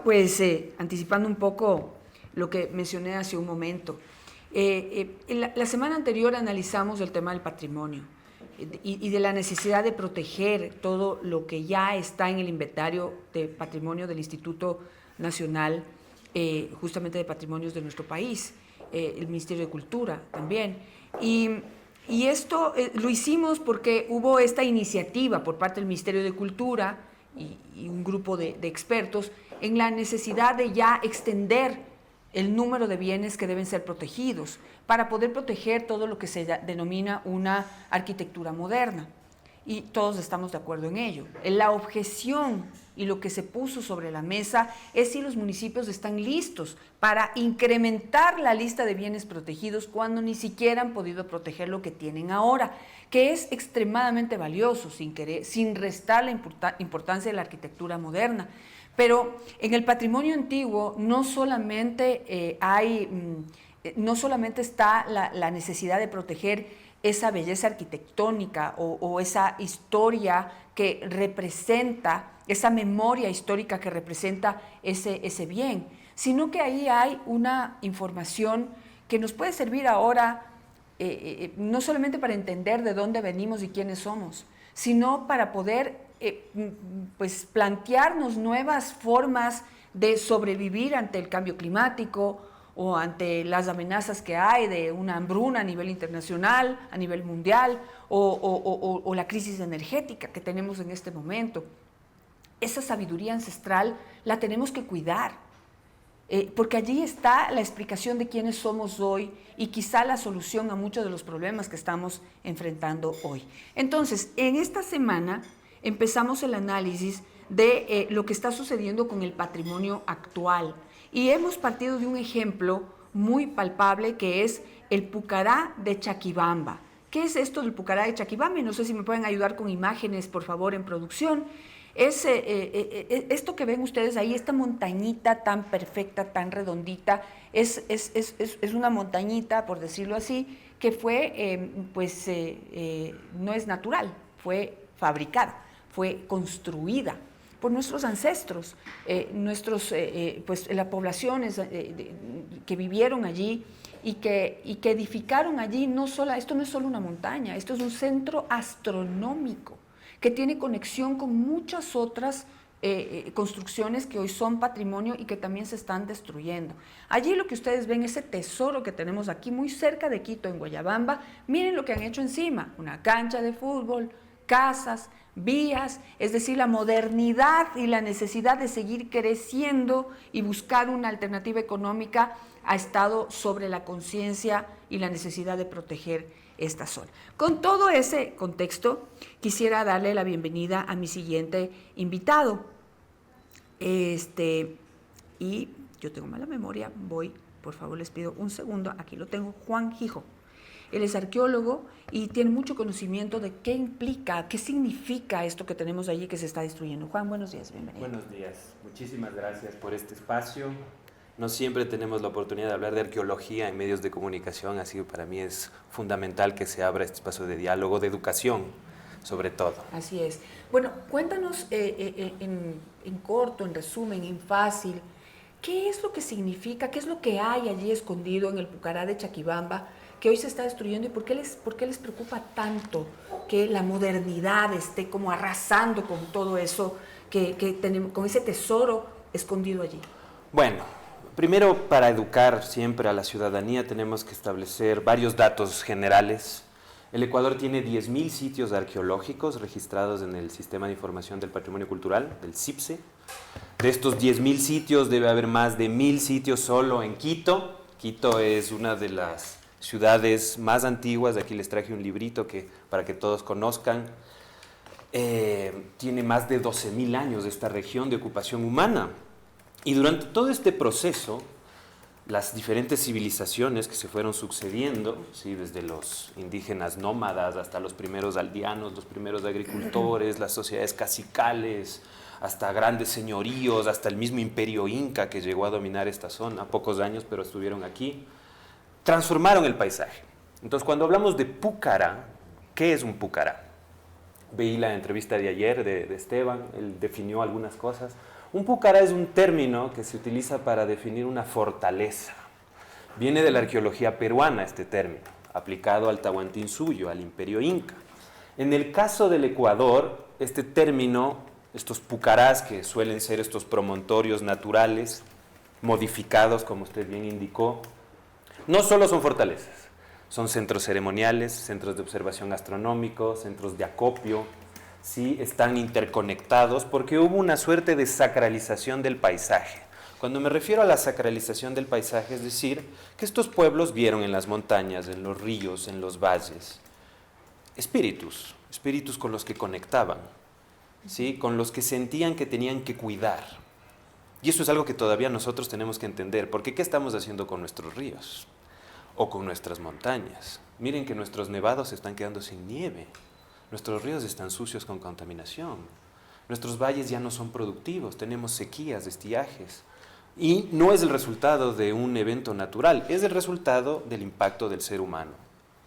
pues anticipando un poco lo que mencioné hace un momento, la semana anterior analizamos el tema del patrimonio y de la necesidad de proteger todo lo que ya está en el inventario de patrimonio del Instituto Nacional, justamente de Patrimonios de nuestro país, el Ministerio de Cultura también. Y esto lo hicimos porque hubo esta iniciativa por parte del Ministerio de Cultura y un grupo de expertos en la necesidad de ya extender el número de bienes que deben ser protegidos para poder proteger todo lo que se denomina una arquitectura moderna. Y todos estamos de acuerdo en ello. La objeción y lo que se puso sobre la mesa es si los municipios están listos para incrementar la lista de bienes protegidos cuando ni siquiera han podido proteger lo que tienen ahora, que es extremadamente valioso, sin restar la importancia de la arquitectura moderna. Pero en el patrimonio antiguo no solamente no solamente está la necesidad de proteger esa belleza arquitectónica o esa historia que representa, esa memoria histórica que representa ese bien, sino que ahí hay una información que nos puede servir ahora no solamente para entender de dónde venimos y quiénes somos, sino para poder pues plantearnos nuevas formas de sobrevivir ante el cambio climático o ante las amenazas que hay de una hambruna a nivel internacional, a nivel mundial, o la crisis energética que tenemos en este momento. Esa sabiduría ancestral la tenemos que cuidar, porque allí está la explicación de quiénes somos hoy y quizá la solución a muchos de los problemas que estamos enfrentando hoy. Entonces, en esta semana empezamos el análisis de lo que está sucediendo con el patrimonio actual y hemos partido de un ejemplo muy palpable que es el Pucará de Chaquibamba. ¿Qué es esto del Pucará de Chaquibamba? Y no sé si me pueden ayudar con imágenes, por favor, en producción. Es esto que ven ustedes ahí, esta montañita tan perfecta, tan redondita, es una montañita, por decirlo así, que fue, no es natural, fue fabricada, fue construida por nuestros ancestros, las poblaciones que vivieron allí y que edificaron allí. Esto no es solo una montaña, esto es un centro astronómico que tiene conexión con muchas otras construcciones que hoy son patrimonio y que también se están destruyendo. Allí lo que ustedes ven, ese tesoro que tenemos aquí muy cerca de Quito, en Guayabamba, miren lo que han hecho encima, una cancha de fútbol, casas, vías, es decir, la modernidad y la necesidad de seguir creciendo y buscar una alternativa económica ha estado sobre la conciencia y la necesidad de proteger esta zona. Con todo ese contexto, quisiera darle la bienvenida a mi siguiente invitado. Y yo tengo mala memoria, por favor les pido un segundo, aquí lo tengo, Juan Hijo. Él es arqueólogo y tiene mucho conocimiento de qué implica, qué significa esto que tenemos allí que se está destruyendo. Juan, buenos días, bienvenido. Buenos días, muchísimas gracias por este espacio. No siempre tenemos la oportunidad de hablar de arqueología en medios de comunicación, así que para mí es fundamental que se abra este espacio de diálogo, de educación, sobre todo. Así es. Bueno, cuéntanos en corto, en resumen, en fácil, ¿qué es lo que significa, qué es lo que hay allí escondido en el Pucará de Chaquibamba, que hoy se está destruyendo y por qué les preocupa tanto que la modernidad esté como arrasando con todo eso que tenemos, con ese tesoro escondido allí? Bueno, primero para educar siempre a la ciudadanía tenemos que establecer varios datos generales. El Ecuador tiene 10.000 sitios arqueológicos registrados en el Sistema de Información del Patrimonio Cultural, del CIPSE. De estos 10.000 sitios debe haber más de 1.000 sitios solo en Quito. Quito es una de las ciudades más antiguas. Aquí les traje un librito para que todos conozcan. Tiene más de 12.000 años esta región de ocupación humana. Y durante todo este proceso, las diferentes civilizaciones que se fueron sucediendo, ¿sí? Desde los indígenas nómadas hasta los primeros aldeanos, los primeros agricultores, las sociedades cacicales, hasta grandes señoríos, hasta el mismo imperio inca que llegó a dominar esta zona, pocos años, pero estuvieron aquí, transformaron el paisaje. Entonces, cuando hablamos de Pucará, ¿qué es un Pucará? Veí la entrevista de ayer de Esteban, él definió algunas cosas. Un pucará es un término que se utiliza para definir una fortaleza. Viene de la arqueología peruana este término, aplicado al Tahuantinsuyo, al Imperio Inca. En el caso del Ecuador, este término, estos pucarás, que suelen ser estos promontorios naturales, modificados, como usted bien indicó, no solo son fortalezas, son centros ceremoniales, centros de observación astronómico, centros de acopio, sí, están interconectados porque hubo una suerte de sacralización del paisaje. Cuando me refiero a la sacralización del paisaje, es decir, que estos pueblos vieron en las montañas, en los ríos, en los valles, espíritus con los que conectaban, ¿sí? Con los que sentían que tenían que cuidar. Y eso es algo que todavía nosotros tenemos que entender, porque ¿qué estamos haciendo con nuestros ríos? O con nuestras montañas. Miren que nuestros nevados se están quedando sin nieve, nuestros ríos están sucios con contaminación, nuestros valles ya no son productivos, tenemos sequías, estiajes. Y no es el resultado de un evento natural, es el resultado del impacto del ser humano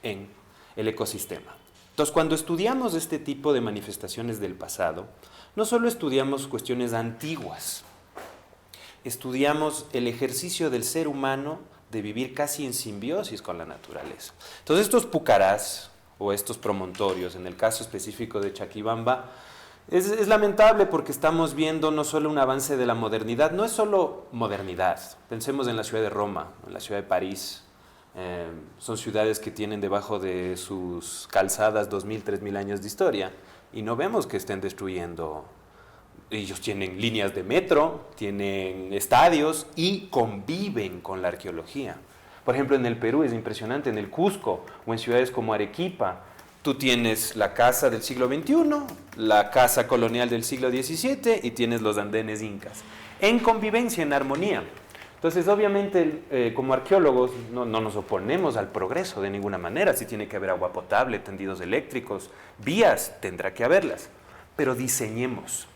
en el ecosistema. Entonces, cuando estudiamos este tipo de manifestaciones del pasado, no solo estudiamos cuestiones antiguas, estudiamos el ejercicio del ser humano de vivir casi en simbiosis con la naturaleza. Entonces, estos pucarás o estos promontorios, en el caso específico de Chaquibamba, es lamentable porque estamos viendo no solo un avance de la modernidad, no es solo modernidad, pensemos en la ciudad de Roma, en la ciudad de París, son ciudades que tienen debajo de sus calzadas 2.000, 3.000 años de historia y no vemos que estén destruyendo. Ellos tienen líneas de metro, tienen estadios y conviven con la arqueología. Por ejemplo, en el Perú es impresionante, en el Cusco o en ciudades como Arequipa, tú tienes la casa del siglo XXI, la casa colonial del siglo XVII y tienes los andenes incas, en convivencia, en armonía. Entonces, obviamente, como arqueólogos no nos oponemos al progreso de ninguna manera. Si tiene que haber agua potable, tendidos eléctricos, vías, tendrá que haberlas, pero diseñemos.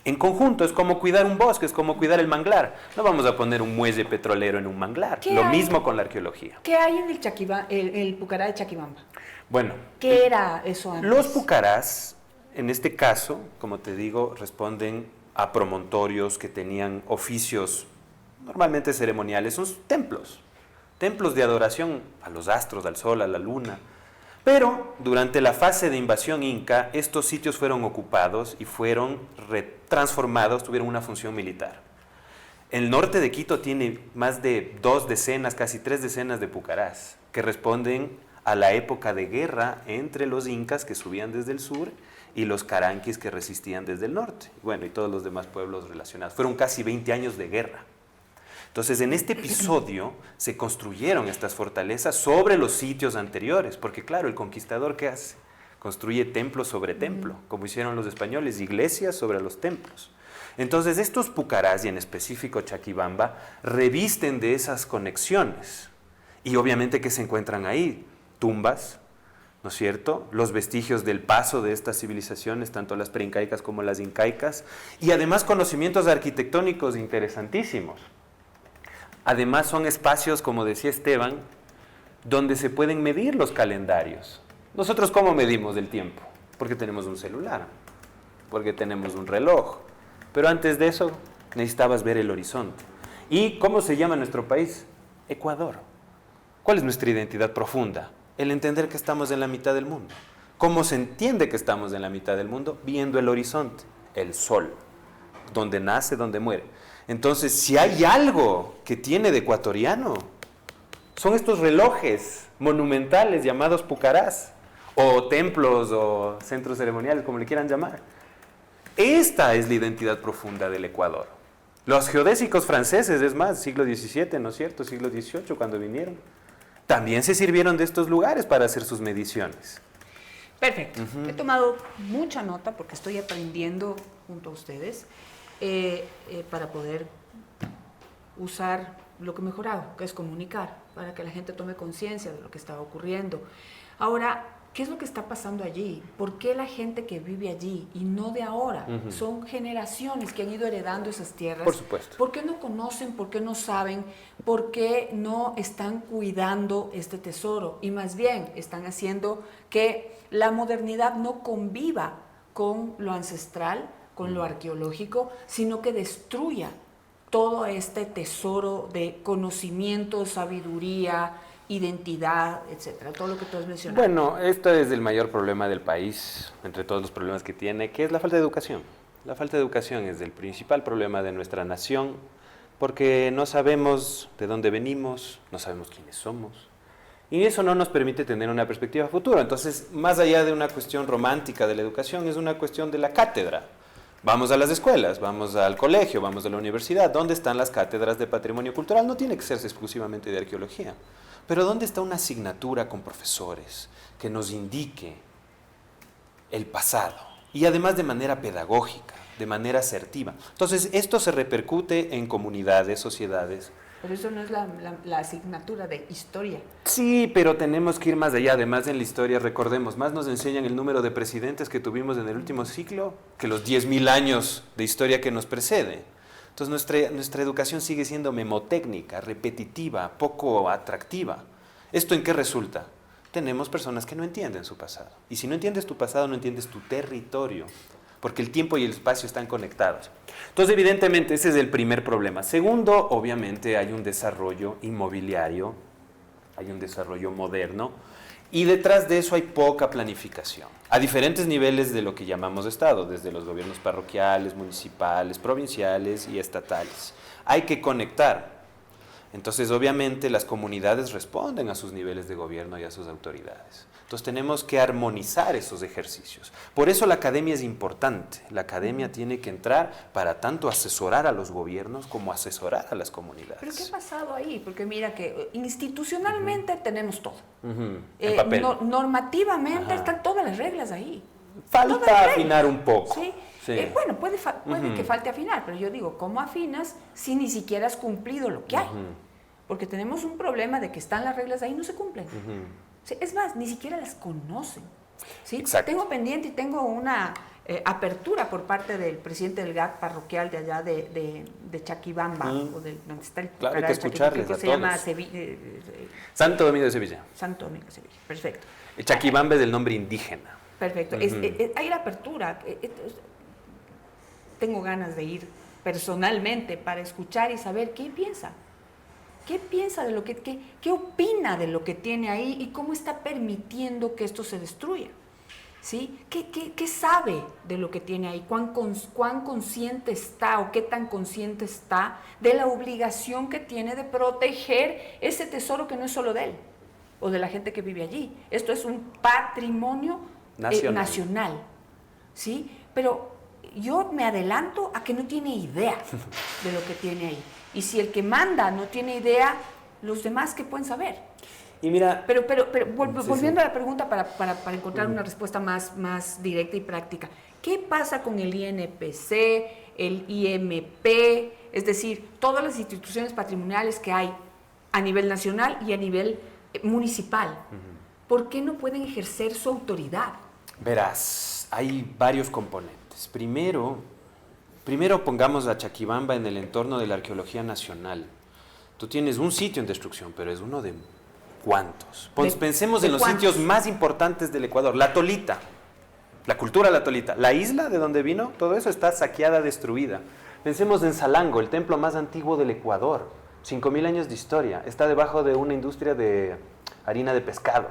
En conjunto, es como cuidar un bosque, es como cuidar el manglar. No vamos a poner un muelle petrolero en un manglar. Lo mismo con la arqueología. ¿Qué hay en el pucará de Chaquibamba? Bueno, ¿qué era eso antes? Los pucarás, en este caso, como te digo, responden a promontorios que tenían oficios normalmente ceremoniales, son templos de adoración a los astros, al sol, a la luna. Pero durante la fase de invasión inca, estos sitios fueron ocupados y fueron transformados, tuvieron una función militar. El norte de Quito tiene más de 2 decenas, casi 3 decenas de pucarás, que responden a la época de guerra entre los incas que subían desde el sur y los caranquis que resistían desde el norte. Bueno, y todos los demás pueblos relacionados. Fueron casi 20 años de guerra. Entonces, en este episodio se construyeron estas fortalezas sobre los sitios anteriores, porque claro, el conquistador, ¿qué hace? Construye templo sobre templo, como hicieron los españoles, iglesias sobre los templos. Entonces, estos pucarás, y en específico Chaquibamba, revisten de esas conexiones. Y obviamente, ¿qué se encuentran ahí? Tumbas, ¿no es cierto? Los vestigios del paso de estas civilizaciones, tanto las preincaicas como las incaicas, y además conocimientos arquitectónicos interesantísimos. Además son espacios, como decía Esteban, donde se pueden medir los calendarios. ¿Nosotros cómo medimos el tiempo? Porque tenemos un celular, porque tenemos un reloj. Pero antes de eso necesitabas ver el horizonte. ¿Y cómo se llama nuestro país? Ecuador. ¿Cuál es nuestra identidad profunda? El entender que estamos en la mitad del mundo. ¿Cómo se entiende que estamos en la mitad del mundo? Viendo el horizonte, el sol, donde nace, donde muere. Entonces, si hay algo que tiene de ecuatoriano, son estos relojes monumentales llamados pucarás, o templos, o centros ceremoniales, como le quieran llamar. Esta es la identidad profunda del Ecuador. Los geodésicos franceses, es más, siglo XVII, ¿no es cierto? Siglo XVIII, cuando vinieron, también se sirvieron de estos lugares para hacer sus mediciones. Perfecto. He tomado mucha nota porque estoy aprendiendo junto a ustedes para poder usar lo que he mejorado, que es comunicar, para que la gente tome conciencia de lo que está ocurriendo. Ahora, ¿qué es lo que está pasando allí? ¿Por qué la gente que vive allí, y no de ahora, son generaciones que han ido heredando esas tierras? Por supuesto. ¿Por qué no conocen, por qué no saben, por qué no están cuidando este tesoro? Y más bien están haciendo que la modernidad no conviva con lo ancestral, con lo arqueológico, sino que destruya todo este tesoro de conocimiento, sabiduría, identidad, etcétera, todo lo que tú has mencionado. Bueno, esto es el mayor problema del país, entre todos los problemas que tiene, que es la falta de educación. La falta de educación es el principal problema de nuestra nación, porque no sabemos de dónde venimos, no sabemos quiénes somos, y eso no nos permite tener una perspectiva futura. Entonces, más allá de una cuestión romántica de la educación, es una cuestión de la cátedra. Vamos a las escuelas, vamos al colegio, vamos a la universidad. ¿Dónde están las cátedras de patrimonio cultural? No tiene que ser exclusivamente de arqueología. Pero ¿dónde está una asignatura con profesores que nos indique el pasado? Y además de manera pedagógica, de manera asertiva. Entonces, esto se repercute en comunidades, sociedades. Pero eso no es la asignatura de historia. Sí, pero tenemos que ir más allá. Además, en la historia, recordemos, más nos enseñan el número de presidentes que tuvimos en el último ciclo que los 10.000 años de historia que nos precede. Entonces, nuestra educación sigue siendo memotécnica, repetitiva, poco atractiva. ¿Esto en qué resulta? Tenemos personas que no entienden su pasado. Y si no entiendes tu pasado, no entiendes tu territorio, porque el tiempo y el espacio están conectados. Entonces, evidentemente, ese es el primer problema. Segundo, obviamente, hay un desarrollo inmobiliario, hay un desarrollo moderno, y detrás de eso hay poca planificación, a diferentes niveles de lo que llamamos Estado, desde los gobiernos parroquiales, municipales, provinciales y estatales. Hay que conectar. Entonces, obviamente, las comunidades responden a sus niveles de gobierno y a sus autoridades. Entonces, tenemos que armonizar esos ejercicios. Por eso la academia es importante. La academia tiene que entrar para tanto asesorar a los gobiernos como asesorar a las comunidades. ¿Pero qué ha pasado ahí? Porque mira que institucionalmente tenemos todo. En papel. Normativamente están todas las reglas ahí. Falta afinar un poco. ¿Sí? Sí. Bueno, puede que falte afinar, pero yo digo, ¿cómo afinas si ni siquiera has cumplido lo que hay? Porque tenemos un problema de que están las reglas ahí y no se cumplen. Sí, es más, ni siquiera las conocen. ¿Sí? Exacto. Tengo pendiente y tengo una apertura por parte del presidente del GAC parroquial de allá de Chaquibamba, o de donde está el claro, hay que escucharles que a se llama Santo Domingo de Sevilla. Santo Domingo de Sevilla, perfecto. El Chaquibamba es el nombre indígena. Perfecto. Hay la apertura. Tengo ganas de ir personalmente para escuchar y saber qué piensa. ¿Qué piensa de lo qué opina de lo que tiene ahí y cómo está permitiendo que esto se destruya? ¿Sí? ¿Qué sabe de lo que tiene ahí? ¿Cuán consciente está o qué tan consciente está de la obligación que tiene de proteger ese tesoro que no es solo de él o de la gente que vive allí? Esto es un patrimonio nacional. ¿Sí? Pero yo me adelanto a que no tiene idea de lo que tiene ahí. Y si el que manda no tiene idea, los demás, ¿qué pueden saber? Y mira, pero volviendo a la pregunta para encontrar una respuesta más directa y práctica. ¿Qué pasa con el INPC, el IMP, es decir, todas las instituciones patrimoniales que hay a nivel nacional y a nivel municipal? ¿Por qué no pueden ejercer su autoridad? Verás, hay varios componentes. Primero pongamos a Chaquibamba en el entorno de la arqueología nacional. Tú tienes un sitio en destrucción, pero es uno de ¿cuántos? Pensemos en los sitios más importantes del Ecuador. La Tolita, la cultura de la Tolita, la isla de donde vino, todo eso está saqueada, destruida. Pensemos en Salango, el templo más antiguo del Ecuador, 5.000 años de historia, está debajo de una industria de harina de pescado.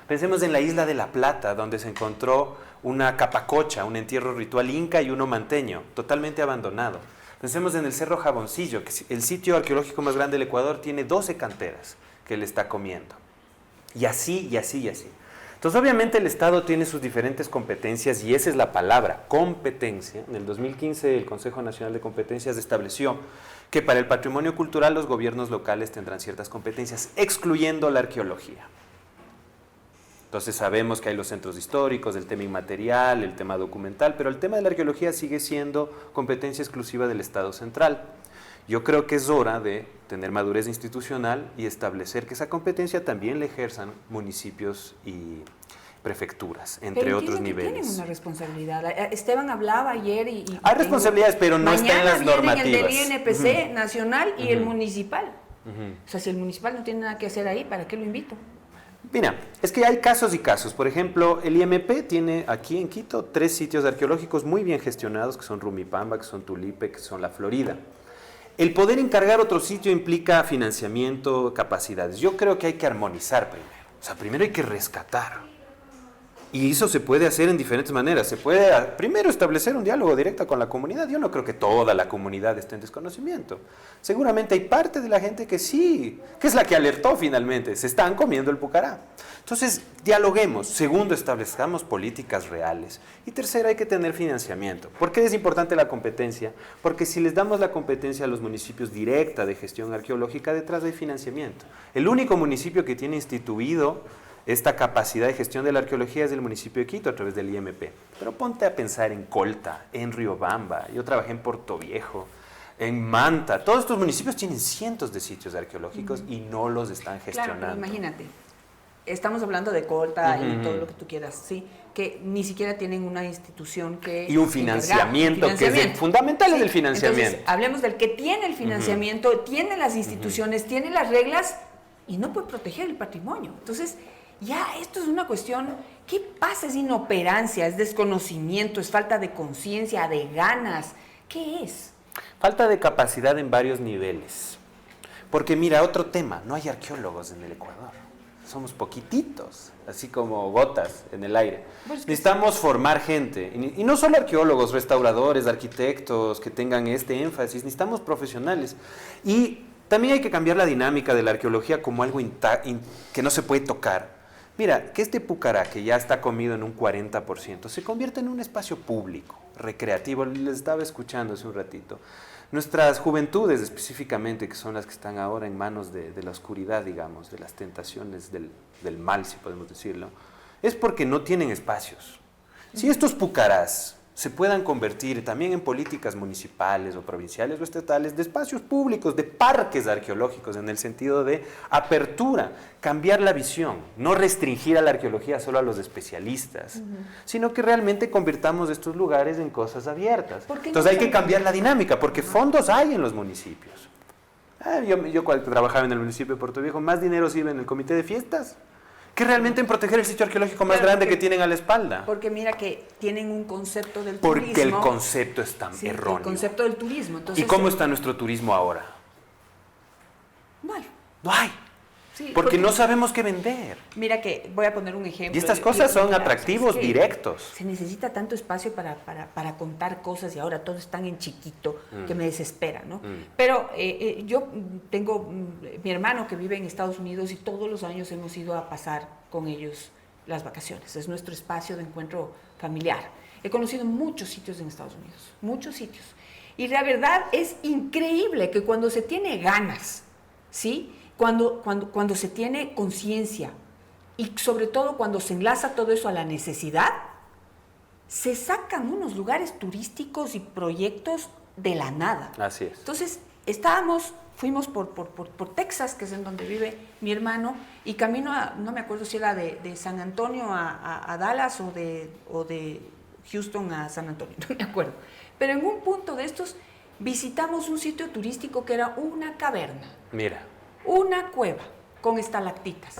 Pensemos en la isla de La Plata, donde se encontró una capacocha, un entierro ritual inca y uno manteño, totalmente abandonado. Pensemos en el Cerro Jaboncillo, que el sitio arqueológico más grande del Ecuador tiene 12 canteras que le está comiendo. Y así, y así, y así. Entonces, obviamente, el Estado tiene sus diferentes competencias y esa es la palabra, competencia. En el 2015, el Consejo Nacional de Competencias estableció que para el patrimonio cultural los gobiernos locales tendrán ciertas competencias, excluyendo la arqueología. Entonces sabemos que hay los centros históricos, el tema inmaterial, el tema documental, pero el tema de la arqueología sigue siendo competencia exclusiva del Estado central. Yo creo que es hora de tener madurez institucional y establecer que esa competencia también la ejerzan municipios y prefecturas, entre otros niveles. Tienen una responsabilidad. Esteban hablaba ayer y hay responsabilidades, pero no están en las normativas. Mañana vienen el del INPC nacional y el municipal. O sea, si el municipal no tiene nada que hacer ahí, ¿para qué lo invito? Mira, es que hay casos y casos. Por ejemplo, el IMP tiene aquí en Quito 3 sitios arqueológicos muy bien gestionados, que son Rumipamba, que son Tulipe, que son La Florida. El poder encargar otro sitio implica financiamiento, capacidades. Yo creo que hay que armonizar primero. O sea, primero hay que rescatar. Y eso se puede hacer en diferentes maneras. Se puede primero establecer un diálogo directo con la comunidad. Yo no creo que toda la comunidad esté en desconocimiento. Seguramente hay parte de la gente que sí, que es la que alertó finalmente. Se están comiendo el pucará. Entonces, dialoguemos. Segundo, establezcamos políticas reales. Y tercero, hay que tener financiamiento. ¿Por qué es importante la competencia? Porque si les damos la competencia a los municipios directa de gestión arqueológica, detrás hay financiamiento. El único municipio que tiene instituido esta capacidad de gestión de la arqueología es del municipio de Quito a través del IMP. Pero ponte a pensar en Colta, en Riobamba, yo trabajé en Portoviejo, en Manta. Todos estos municipios tienen cientos de sitios arqueológicos y no los están gestionando. Claro, imagínate, estamos hablando de Colta y todo lo que tú quieras, ¿sí? Que ni siquiera tienen una institución que... Y un financiamiento, que es el fundamental es el financiamiento. Entonces, hablemos del que tiene el financiamiento, tiene las instituciones, tiene las reglas y no puede proteger el patrimonio. Entonces... ya, esto es una cuestión, ¿qué pasa? Es inoperancia, es desconocimiento, es falta de conciencia, de ganas. ¿Qué es? Falta de capacidad en varios niveles. Porque mira, otro tema, no hay arqueólogos en el Ecuador. Somos poquititos, así como gotas en el aire. Pues necesitamos formar gente, y no solo arqueólogos, restauradores, arquitectos, que tengan este énfasis, necesitamos profesionales. Y también hay que cambiar la dinámica de la arqueología como algo que no se puede tocar. Mira, que este pucará, que ya está comido en un 40%, se convierta en un espacio público, recreativo. Les estaba escuchando hace un ratito. Nuestras juventudes específicamente, que son las que están ahora en manos de la oscuridad, digamos, de las tentaciones del mal, si podemos decirlo, es porque no tienen espacios. Si estos pucarás se puedan convertir también en políticas municipales o provinciales o estatales de espacios públicos, de parques arqueológicos, en el sentido de apertura, cambiar la visión, no restringir a la arqueología solo a los especialistas, sino que realmente convirtamos estos lugares en cosas abiertas. Entonces hay que cambiar la dinámica, porque fondos hay en los municipios. Yo cuando trabajaba en el municipio de Portoviejo, más dinero sirve en el comité de fiestas que realmente en proteger el sitio arqueológico más grande que tienen a la espalda. Porque mira que tienen un concepto del turismo. Porque el concepto es tan erróneo. El concepto del turismo. Entonces, ¿y cómo está nuestro turismo ahora? No hay. No hay. Sí, porque no sabemos qué vender. Mira que voy a poner un ejemplo. Y estas cosas son atractivos directos. Se necesita tanto espacio para contar cosas y ahora todo es tan en chiquito que me desespera, ¿no? Pero yo tengo mi hermano que vive en Estados Unidos y todos los años hemos ido a pasar con ellos las vacaciones. Es nuestro espacio de encuentro familiar. He conocido muchos sitios en Estados Unidos, muchos sitios. Y la verdad es increíble que cuando se tiene ganas, ¿sí? Cuando se tiene conciencia y sobre todo cuando se enlaza todo eso a la necesidad, se sacan unos lugares turísticos y proyectos de la nada. Así es. Entonces, fuimos por Texas, que es en donde vive mi hermano, y camino no me acuerdo si era de San Antonio a Dallas o de Houston a San Antonio, no me acuerdo. Pero en un punto de estos visitamos un sitio turístico que era una caverna. Mira. Una cueva con estalactitas,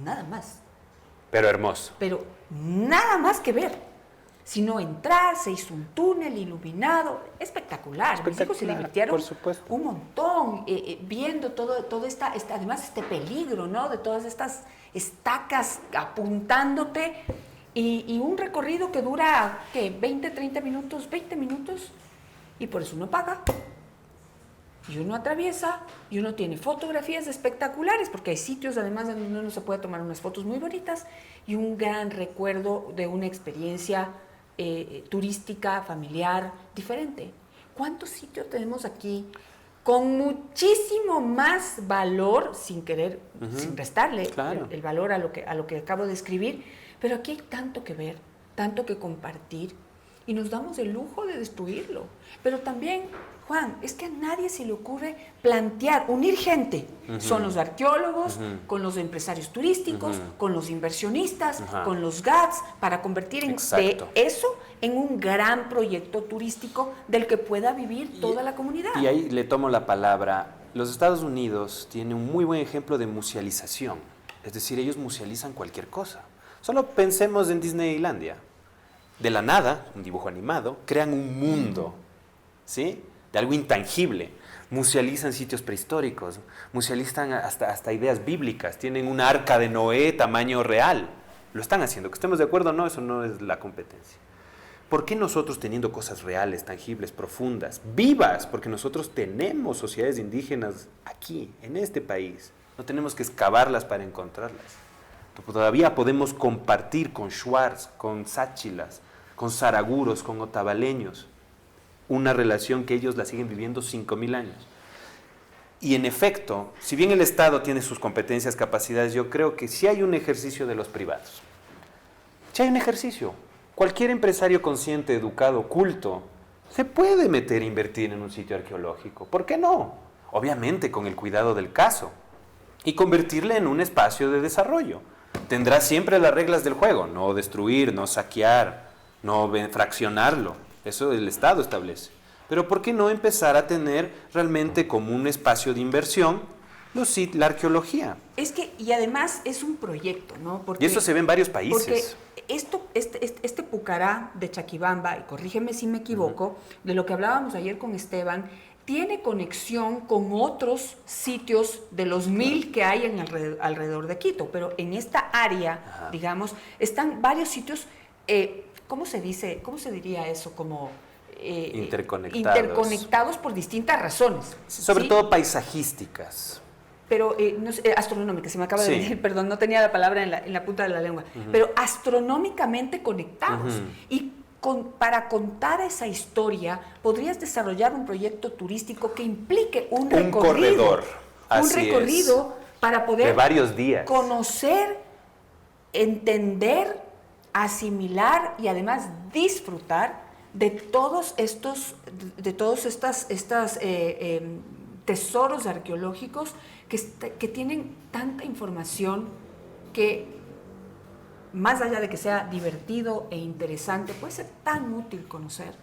nada más. Pero hermoso. Pero nada más que ver, sino entrar, se hizo un túnel iluminado, espectacular. Mis hijos se divirtieron un montón viendo todo además este peligro, ¿no? De todas estas estacas apuntándote y un recorrido que dura, ¿qué? 20 minutos, y por eso uno paga. Y uno atraviesa, y uno tiene fotografías espectaculares, porque hay sitios además donde uno se puede tomar unas fotos muy bonitas, y un gran recuerdo de una experiencia turística, familiar, diferente. ¿Cuántos sitios tenemos aquí con muchísimo más valor, sin restarle el valor a lo que acabo de escribir? Pero aquí hay tanto que ver, tanto que compartir, y nos damos el lujo de destruirlo. Pero también, Juan, es que a nadie se le ocurre unir gente. Son los arqueólogos, con los empresarios turísticos, con los inversionistas, con los GATS, para convertir eso en un gran proyecto turístico del que pueda vivir toda la comunidad. Y ahí le tomo la palabra. Los Estados Unidos tienen un muy buen ejemplo de musealización. Es decir, ellos musealizan cualquier cosa. Solo pensemos en Disneylandia. De la nada, un dibujo animado, crean un mundo, ¿sí? De algo intangible. Musealizan sitios prehistóricos, musealizan hasta ideas bíblicas. Tienen una arca de Noé tamaño real. Lo están haciendo. Que estemos de acuerdo o no, eso no es la competencia. ¿Por qué nosotros teniendo cosas reales, tangibles, profundas, vivas? Porque nosotros tenemos sociedades indígenas aquí, en este país. No tenemos que excavarlas para encontrarlas. Todavía podemos compartir con shuars, con sáchilas, con saraguros, con otavaleños, una relación que ellos la siguen viviendo 5.000 años. Y en efecto, si bien el Estado tiene sus competencias, capacidades, yo creo que sí hay un ejercicio de los privados. Sí hay un ejercicio. Cualquier empresario consciente, educado, culto, se puede meter a invertir en un sitio arqueológico. ¿Por qué no? Obviamente con el cuidado del caso. Y convertirle en un espacio de desarrollo. Tendrá siempre las reglas del juego, no destruir, no saquear, no fraccionarlo. Eso el Estado establece. Pero ¿por qué no empezar a tener realmente como un espacio de inversión la arqueología? Es que, y además es un proyecto, ¿no? Y eso se ve en varios países. Porque este Pucará de Chaquibamba, y corrígeme si me equivoco, de lo que hablábamos ayer con Esteban, tiene conexión con otros sitios de los 1.000 que hay alrededor de Quito, pero en esta área, digamos, están varios sitios, ¿cómo se diría eso? Como interconectados por distintas razones. Sobre todo paisajísticas. Pero, no sé, astronómica, se me acaba de decir, perdón, no tenía la palabra en la punta de la lengua, pero astronómicamente conectados. Y para contar esa historia, podrías desarrollar un proyecto turístico que implique un recorrido. Un recorrido para poder de varios días. Conocer, entender, asimilar y además disfrutar de todos estos tesoros arqueológicos que tienen tanta información que, más allá de que sea divertido e interesante, puede ser tan útil conocer.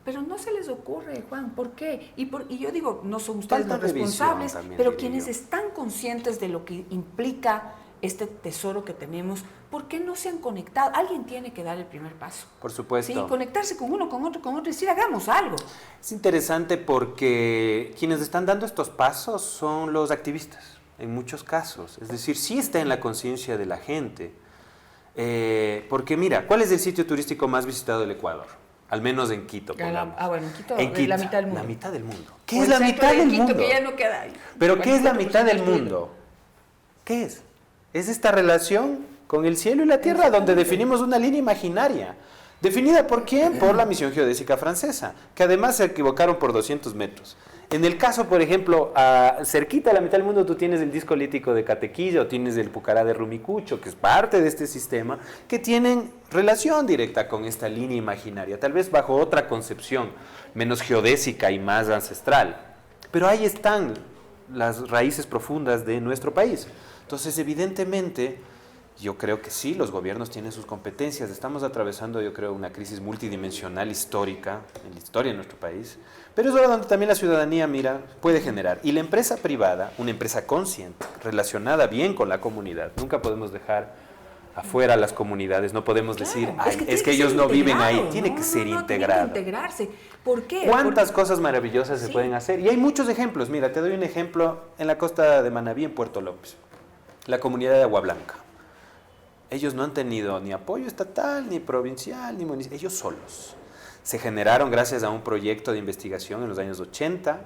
Pero no se les ocurre, Juan, ¿por qué? Y yo digo, no son ustedes los responsables, pero quienes están conscientes de lo que implica este tesoro que tenemos, ¿por qué no se han conectado? Alguien tiene que dar el primer paso. Por supuesto. Sí, conectarse con uno, con otro y decir, hagamos algo. Es interesante porque quienes están dando estos pasos son los activistas, en muchos casos. Es decir, sí está en la conciencia de la gente. Porque mira, ¿cuál es el sitio turístico más visitado del Ecuador? Al menos en Quito, pongamos. Bueno, en Quito, la mitad del mundo. La mitad del mundo. ¿Qué es la mitad del mundo? Que ya no queda ahí. ¿Pero qué es la mitad del mundo? ¿Qué es? Es esta relación con el cielo y la tierra, donde definimos una línea imaginaria. ¿Definida por quién? Por la misión geodésica francesa, que además se equivocaron por 200 metros. En el caso, por ejemplo, cerquita a la mitad del mundo tú tienes el disco lítico de Catequilla o tienes el Pucará de Rumicucho, que es parte de este sistema, que tienen relación directa con esta línea imaginaria, tal vez bajo otra concepción, menos geodésica y más ancestral. Pero ahí están las raíces profundas de nuestro país. Entonces, evidentemente, yo creo que sí, los gobiernos tienen sus competencias. Estamos atravesando, yo creo, una crisis multidimensional histórica, en la historia de nuestro país. Pero es hora donde también la ciudadanía, mira, puede generar. Y la empresa privada, una empresa consciente, relacionada bien con la comunidad. Nunca podemos dejar afuera a las comunidades. No podemos decir, es que ellos no viven ahí. Tiene que ser integrado. Tiene que integrarse. ¿Por qué? ¿Cuántas cosas maravillosas se pueden hacer? Y hay muchos ejemplos. Mira, te doy un ejemplo en la costa de Manabí, en Puerto López. La comunidad de Agua Blanca. Ellos no han tenido ni apoyo estatal, ni provincial, ni municipal. Ellos solos. Se generaron gracias a un proyecto de investigación en los años 80,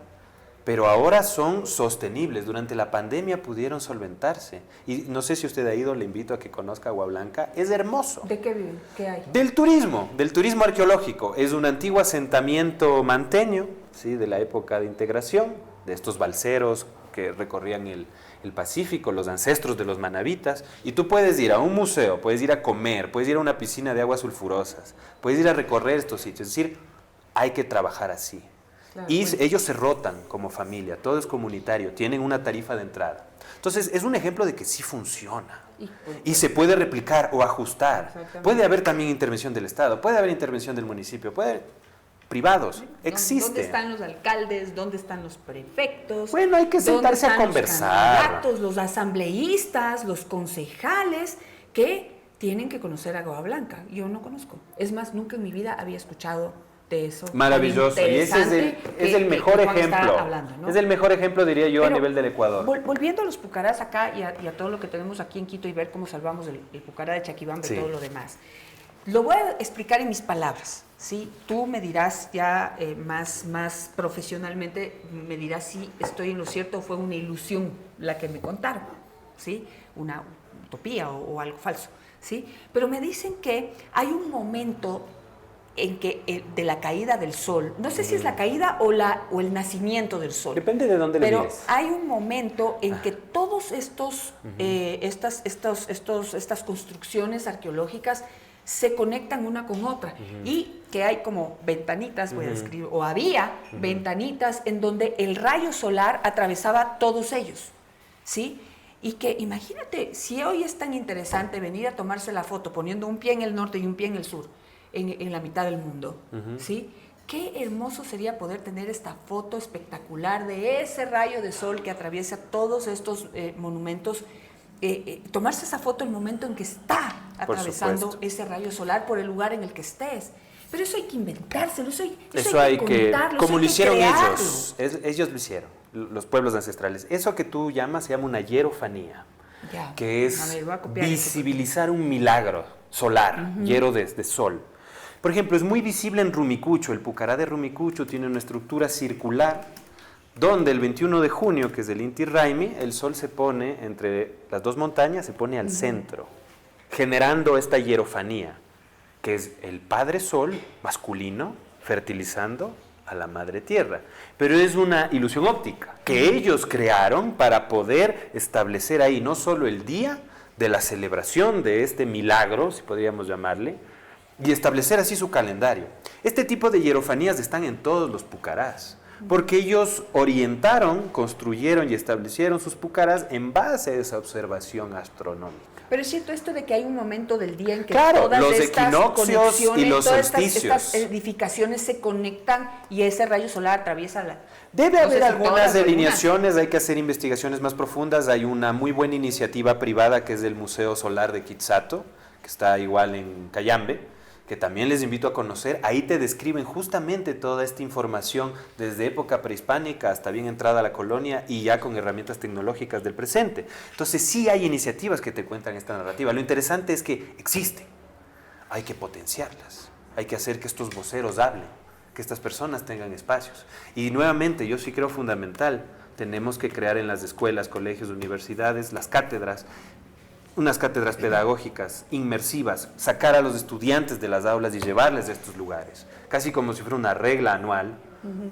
pero ahora son sostenibles. Durante la pandemia pudieron solventarse. Y no sé si usted ha ido, le invito a que conozca Agua Blanca. Es hermoso. ¿De qué viven? ¿Qué hay? Del turismo arqueológico. Es un antiguo asentamiento manteño, ¿sí? De la época de integración, de estos balseros que recorrían el Pacífico, los ancestros de los manabitas, y tú puedes ir a un museo, puedes ir a comer, puedes ir a una piscina de aguas sulfurosas, puedes ir a recorrer estos sitios. Es decir, hay que trabajar así. Claro, y ellos se rotan como familia, todo es comunitario, tienen una tarifa de entrada. Entonces, es un ejemplo de que sí funciona. Y se puede replicar o ajustar. Puede haber también intervención del Estado, puede haber intervención del municipio, privados. Existe. ¿Dónde están los alcaldes? ¿Dónde están los prefectos? Bueno, hay que sentarse a conversar. Los candidatos, los asambleístas, los concejales que tienen que conocer Agua Blanca. Yo no conozco. Es más, nunca en mi vida había escuchado de eso. Maravilloso. Y ese es el mejor ejemplo. Hablando, ¿no? Es el mejor ejemplo, diría yo, pero a nivel del Ecuador. Volviendo a los pucarás acá y a todo lo que tenemos aquí en Quito y ver cómo salvamos el pucará de Chaquibamba y todo lo demás. Lo voy a explicar en mis palabras, ¿sí? Tú me dirás ya más profesionalmente, me dirás si estoy en lo cierto o fue una ilusión la que me contaron, ¿sí? Una utopía o algo falso, ¿sí? Pero me dicen que hay un momento en que de la caída del sol, no sé si es la caída o el nacimiento del sol. Depende de dónde le mires. Pero hay un momento en que todos estas construcciones arqueológicas se conectan una con otra y que hay como ventanitas, voy a describir, o había ventanitas en donde el rayo solar atravesaba todos ellos, ¿sí? Y que imagínate, si hoy es tan interesante venir a tomarse la foto poniendo un pie en el norte y un pie en el sur, en la mitad del mundo, ¿sí? Qué hermoso sería poder tener esta foto espectacular de ese rayo de sol que atraviesa todos estos monumentos. Tomarse esa foto en el momento en que está atravesando ese rayo solar por el lugar en el que estés. Pero eso hay que inventárselo, eso hay que contarlo, como lo hicieron ellos lo hicieron, los pueblos ancestrales. Eso que tú llamas se llama una hierofanía, que es visibilizar un milagro solar, hiero de sol. Por ejemplo, es muy visible en Rumicucho, el pucará de Rumicucho tiene una estructura circular donde el 21 de junio, que es el Inti Raymi, el sol se pone entre las dos montañas, se pone al centro, generando esta hierofanía, que es el Padre Sol masculino fertilizando a la Madre Tierra. Pero es una ilusión óptica que ellos crearon para poder establecer ahí no solo el día de la celebración de este milagro, si podríamos llamarle, y establecer así su calendario. Este tipo de hierofanías están en todos los pucarás, porque ellos orientaron, construyeron y establecieron sus pucarás en base a esa observación astronómica. Pero es cierto esto de que hay un momento del día en que todas los equinoccios y los solsticios, estas edificaciones se conectan y ese rayo solar atraviesa la... Debe haber algunas delineaciones, hay que hacer investigaciones más profundas. Hay una muy buena iniciativa privada que es el Museo Solar de Quitsato, que está igual en Cayambe, que también les invito a conocer. Ahí te describen justamente toda esta información desde época prehispánica hasta bien entrada a la colonia y ya con herramientas tecnológicas del presente. Entonces sí hay iniciativas que te cuentan esta narrativa. Lo interesante es que existen, hay que potenciarlas, hay que hacer que estos voceros hablen, que estas personas tengan espacios. Y nuevamente, yo sí creo fundamental, tenemos que crear en las escuelas, colegios, universidades, las cátedras, unas cátedras pedagógicas inmersivas, sacar a los estudiantes de las aulas y llevarles a estos lugares, casi como si fuera una regla anual,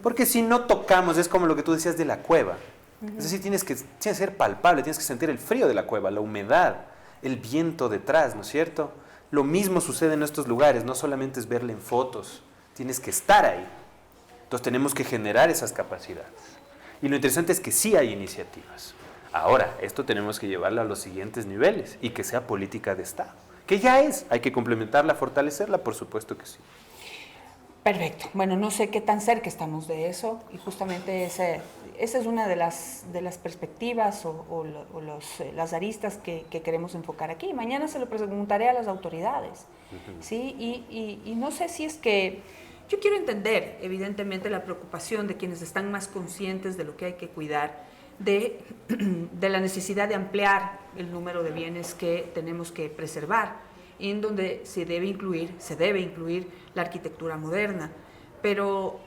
porque si no tocamos, es como lo que tú decías de la cueva, es decir, tienes que ser palpable, tienes que sentir el frío de la cueva, la humedad, el viento detrás, ¿no es cierto? Lo mismo sucede en estos lugares, no solamente es verle en fotos, tienes que estar ahí. Entonces tenemos que generar esas capacidades. Y lo interesante es que sí hay iniciativas. Ahora, esto tenemos que llevarlo a los siguientes niveles y que sea política de Estado, que ya es, hay que complementarla, fortalecerla, por supuesto que sí. Perfecto. Bueno, no sé qué tan cerca estamos de eso y justamente esa es una de las perspectivas o las aristas que queremos enfocar aquí. Mañana se lo preguntaré a las autoridades, ¿sí? Y no sé si es que... Yo quiero entender, evidentemente, la preocupación de quienes están más conscientes de lo que hay que cuidar, de la necesidad de ampliar el número de bienes que tenemos que preservar, en donde se debe incluir la arquitectura moderna. Pero,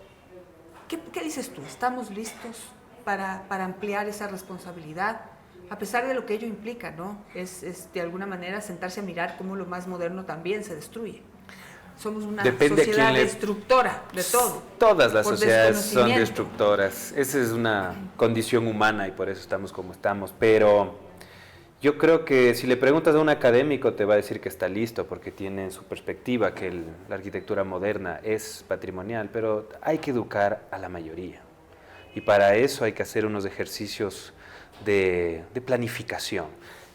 ¿qué dices tú? ¿Estamos listos para ampliar esa responsabilidad? A pesar de lo que ello implica, ¿no? Es de alguna manera sentarse a mirar cómo lo más moderno también se destruye. Somos una sociedad destructora de todo. Todas las sociedades son destructoras. Esa es una condición humana y por eso estamos como estamos. Pero yo creo que si le preguntas a un académico te va a decir que está listo porque tiene en su perspectiva que la arquitectura moderna es patrimonial, pero hay que educar a la mayoría. Y para eso hay que hacer unos ejercicios de planificación.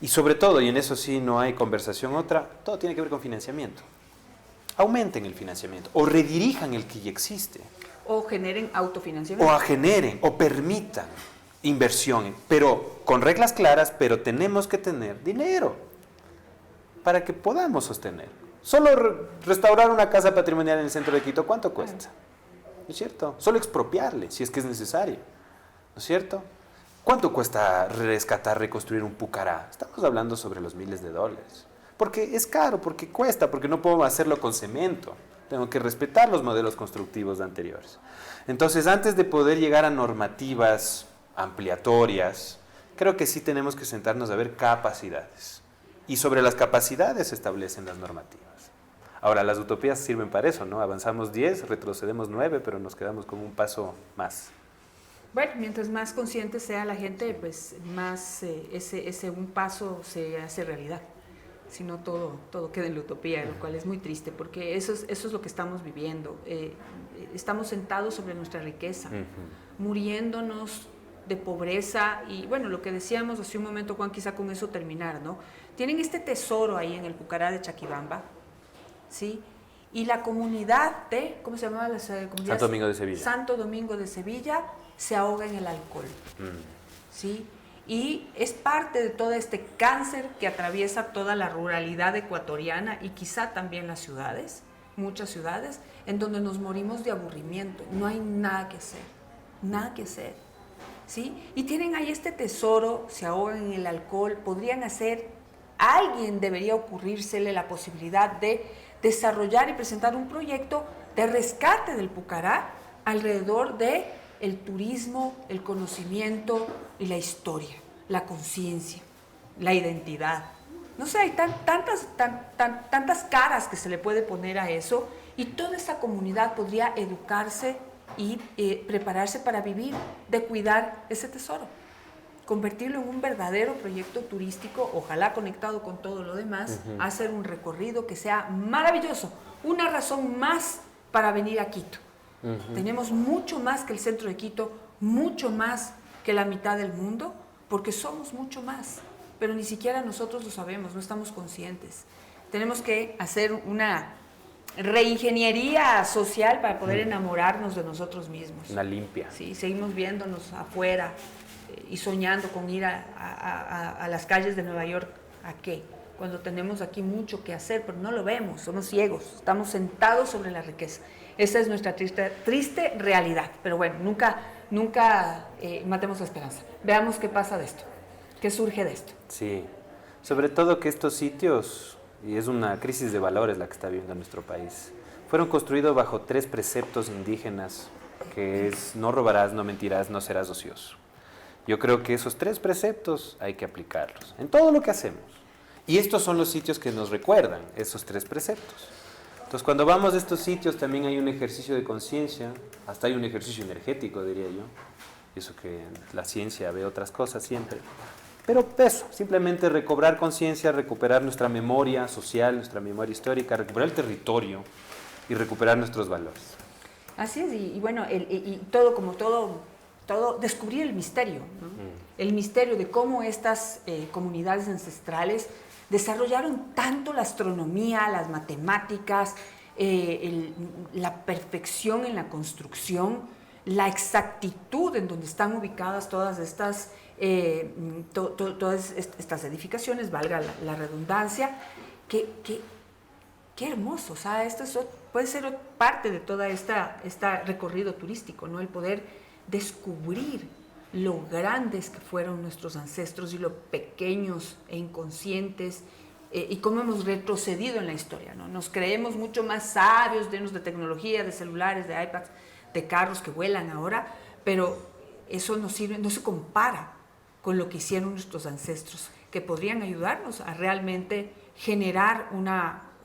Y sobre todo, y en eso sí no hay conversación otra, todo tiene que ver con financiamiento. aumenten el financiamiento o redirijan el que ya existe. O generen autofinanciamiento. O permitan inversión, pero con reglas claras, pero tenemos que tener dinero para que podamos sostener. Solo restaurar una casa patrimonial en el centro de Quito, ¿cuánto cuesta? ¿No es cierto? Solo expropiarle, si es que es necesario. ¿No es cierto? ¿Cuánto cuesta rescatar, reconstruir un Pucará? Estamos hablando sobre los miles de dólares. Porque es caro, porque cuesta, porque no puedo hacerlo con cemento. Tengo que respetar los modelos constructivos anteriores. Entonces, antes de poder llegar a normativas ampliatorias, creo que sí tenemos que sentarnos a ver capacidades. Y sobre las capacidades se establecen las normativas. Ahora, las utopías sirven para eso, ¿no? Avanzamos 10, retrocedemos 9, pero nos quedamos con un paso más. Bueno, mientras más consciente sea la gente, pues más ese un paso se hace realidad. Si no, todo queda en la utopía, lo cual es muy triste, porque eso es lo que estamos viviendo. Estamos sentados sobre nuestra riqueza, muriéndonos de pobreza y, bueno, lo que decíamos hace un momento, Juan, quizá con eso terminar, ¿no? Tienen este tesoro ahí en el Pucará de Chaquibamba, ¿sí? Y la comunidad de, ¿cómo se llamaba la comunidad? Santo Domingo de Sevilla. Santo Domingo de Sevilla se ahoga en el alcohol, ¿sí? Y es parte de todo este cáncer que atraviesa toda la ruralidad ecuatoriana y quizá también las ciudades, muchas ciudades, en donde nos morimos de aburrimiento. No hay nada que hacer, ¿sí? Y tienen ahí este tesoro, se ahogan en el alcohol, podrían hacer, a alguien debería ocurrírsele la posibilidad de desarrollar y presentar un proyecto de rescate del Pucará alrededor de el turismo, el conocimiento y la historia, la conciencia, la identidad. No sé, hay tantas caras que se le puede poner a eso y toda esta comunidad podría educarse y prepararse para vivir, de cuidar ese tesoro, convertirlo en un verdadero proyecto turístico, ojalá conectado con todo lo demás, hacer un recorrido que sea maravilloso, una razón más para venir a Quito. Tenemos mucho más que el centro de Quito, mucho más que la mitad del mundo, porque somos mucho más, pero ni siquiera nosotros lo sabemos, no estamos conscientes. Tenemos que hacer una reingeniería social para poder enamorarnos de nosotros mismos. Una limpia. Sí, seguimos viéndonos afuera y soñando con ir a las calles de Nueva York. ¿A qué? Cuando tenemos aquí mucho que hacer, pero no lo vemos, somos ciegos, estamos sentados sobre la riqueza. Esa es nuestra triste realidad. Pero bueno, nunca matemos la esperanza. Veamos qué pasa de esto, qué surge de esto. Sí, sobre todo que estos sitios, y es una crisis de valores la que está viviendo nuestro país, fueron construidos bajo 3 preceptos indígenas, que es no robarás, no mentirás, no serás ocioso. Yo creo que esos 3 preceptos hay que aplicarlos en todo lo que hacemos. Y estos son los sitios que nos recuerdan esos 3 preceptos. Entonces, cuando vamos a estos sitios también hay un ejercicio de conciencia, hasta hay un ejercicio energético, diría yo. Eso que la ciencia ve otras cosas siempre. Pero eso, simplemente recobrar conciencia, recuperar nuestra memoria social, nuestra memoria histórica, recuperar el territorio y recuperar nuestros valores. Así es, y bueno, y todo como todo, descubrir el misterio, ¿no? El misterio de cómo estas comunidades ancestrales desarrollaron tanto la astronomía, las matemáticas, la perfección en la construcción, la exactitud en donde están ubicadas todas estas edificaciones, valga la redundancia. Qué hermoso, o sea, puede ser parte de toda esta recorrido turístico, ¿no? El poder descubrir lo grandes que fueron nuestros ancestros y lo pequeños e inconscientes y cómo hemos retrocedido en la historia, ¿no? Nos creemos mucho más sabios, llenos de tecnología, de celulares, de iPads, de carros que vuelan ahora, pero eso no sirve, no se compara con lo que hicieron nuestros ancestros, que podrían ayudarnos a realmente generar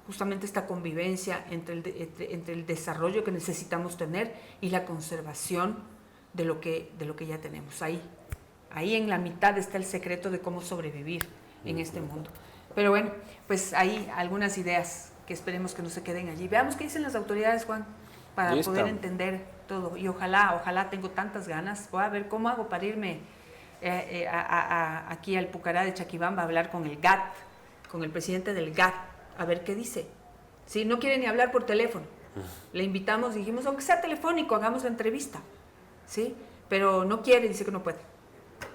justamente esta convivencia entre el desarrollo que necesitamos tener y la conservación de lo que ya tenemos. Ahí en la mitad está el secreto de cómo sobrevivir en este mundo. Pero bueno, pues hay algunas ideas que esperemos que no se queden allí. Veamos qué dicen las autoridades, Juan, para poder entender todo. Y ojalá tengo tantas ganas. Voy a ver cómo hago para irme aquí al Pucará de Chaquibamba a hablar con el GAT, con el presidente del GAT, a ver qué dice. ¿sí? No quiere ni hablar por teléfono. Le invitamos, dijimos, aunque sea telefónico, hagamos la entrevista, ¿sí? Pero no quiere, dice que no puede,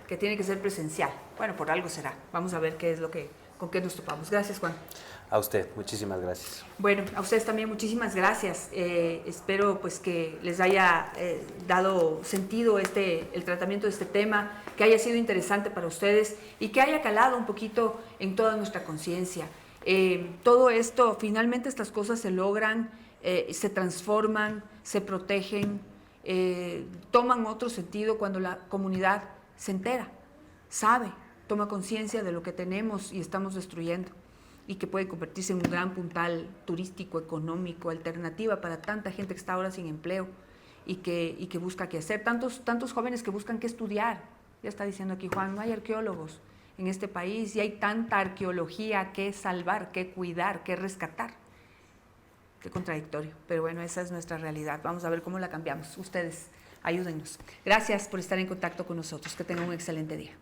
que tiene que ser presencial. Bueno, por algo será. Vamos a ver qué es con qué nos topamos. Gracias, Juan. A usted, muchísimas gracias. Bueno, a ustedes también muchísimas gracias. Espero pues que les haya dado sentido el tratamiento de este tema, que haya sido interesante para ustedes y que haya calado un poquito en toda nuestra conciencia. Todo esto, finalmente estas cosas se logran, se transforman, se protegen, toman otro sentido cuando la comunidad se entera, sabe, toma conciencia de lo que tenemos y estamos destruyendo, y que puede convertirse en un gran puntal turístico, económico, alternativa para tanta gente que está ahora sin empleo y que busca qué hacer. Tantos jóvenes que buscan qué estudiar. Ya está diciendo aquí Juan, no hay arqueólogos en este país y hay tanta arqueología que salvar, que cuidar, que rescatar. Qué contradictorio, pero bueno, esa es nuestra realidad. Vamos a ver cómo la cambiamos. Ustedes, ayúdennos. Gracias por estar en contacto con nosotros. Que tengan un excelente día.